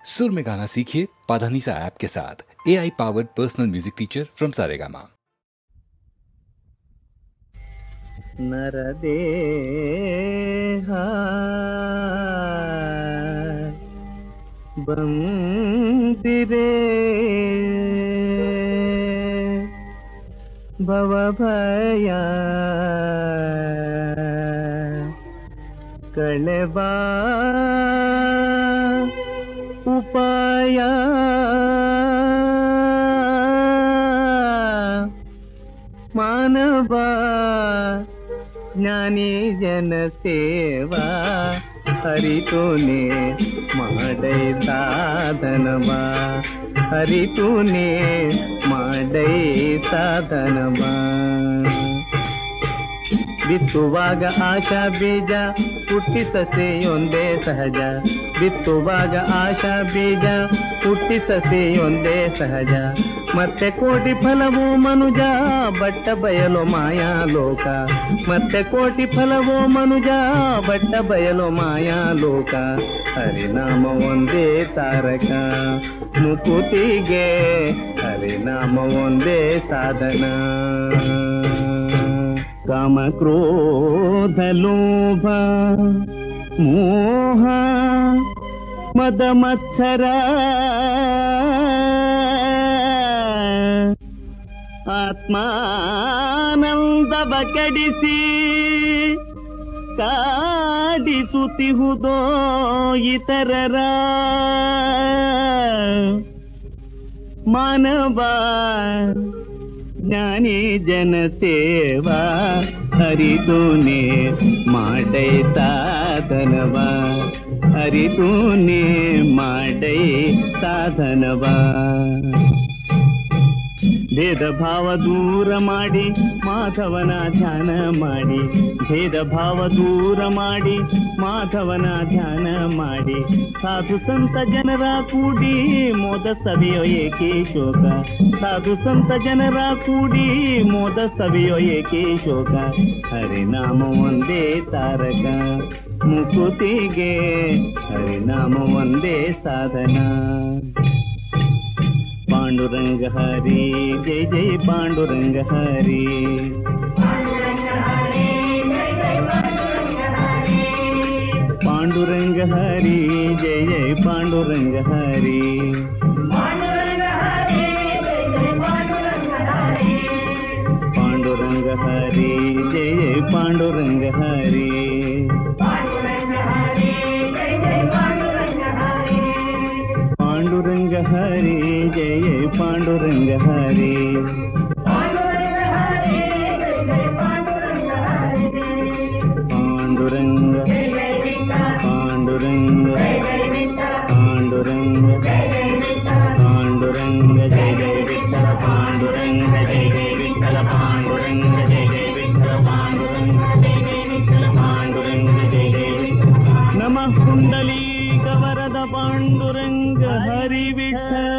सुर में गाना सीखिए पाधानीसा ऐप के साथ। AI powered personal music teacher from Saregama. नरदेहा बंदिरे भवभया कलेबा उपाय मानवा ज्ञानी जन सेवा हरितूने माडै साधनवा हरितूने माडै साधनवा ಬಿತ್ತುವಾಗ ಆಶಾ ಬೀಜ ಹುಟ್ಟಿ ಸಸೆಯೊಂದೇ ಸಹಜ ಬಿತ್ತುವಾಗ ಆಶಾ ಬೀಜ ಹುಟ್ಟಿ ಸಸೆಯೊಂದೇ ಸಹಜ ಮತ್ತೆ ಕೋಟಿ ಫಲವೋ ಮನುಜ ಬಟ್ಟ ಬಯಲು ಮಾಯಾ ಲೋಕ ಮತ್ತೆ ಕೋಟಿ ಫಲವೋ ಮನುಜ ಬಟ್ಟ ಬಯಲು ಮಾಯಾ ಲೋಕ ಹರಿನಾಮ ಒಂದೇ ತಾರಕ ಮುಕುತಿಗೆ ಹರಿನಾಮ ಒಂದೇ ಸಾಧನ काम क्रोध लोभ मोह मद मत्सर आत्मानंदವ ಕೆಡಿಸಿ ಕಾಡಿಸುತ್ತಿಹುದೋ ಇತರರ ಮಾನವ ज्ञानी जन सेवा हरितूने माडै साधनवा हरितूने माडै साधनवा भेद भाव दूर ಮಾಡಿ ಮಾಧವನ ಧ್ಯಾನ ಮಾಡಿ ಭೇದ ಭಾವ ದೂರ ಮಾಡಿ ಮಾಧವನ ಧ್ಯಾನ ಮಾಡಿ ಸಾಧು ಸಂತ ಜನರ ಕೂಡಿ ಮೋದ ಸವಿಯೋ ಏಕೆ ಶೋಕ ಸಾಧು ಸಂತ ಜನರ ಕೂಡಿ ಮೋದ ಸವಿಯೋ ಏಕೆ ಶೋಕ ಹರಿನಾಮ ಒಂದೇ ತಾರಕ ಮುಕುತಿಗೆ ಹರಿನಾಮ ಒಂದೇ ಸಾಧನ पांडुरंग हरि जय जय पांडुरंग हरि पांडुरंग हरि जय जय पांडुरंग हरि पांडुरंग हरि जय जय पांडुरंग हरि पांडुरंग हरि जय जय पांडुरंग हरि पांडुरंग पांडुरंग पांडुरंग पांडुरंग जय जय विठ्ठल पांडुरंग जय जय विठ्ठल पांडुरंग जय जय विठ्ठल पांडुरंग जय जय विठ्ठल पांडुरंग जय जय विठ्ठल नमः कुंडली वरद पांडुरंग हरि विठ्ठल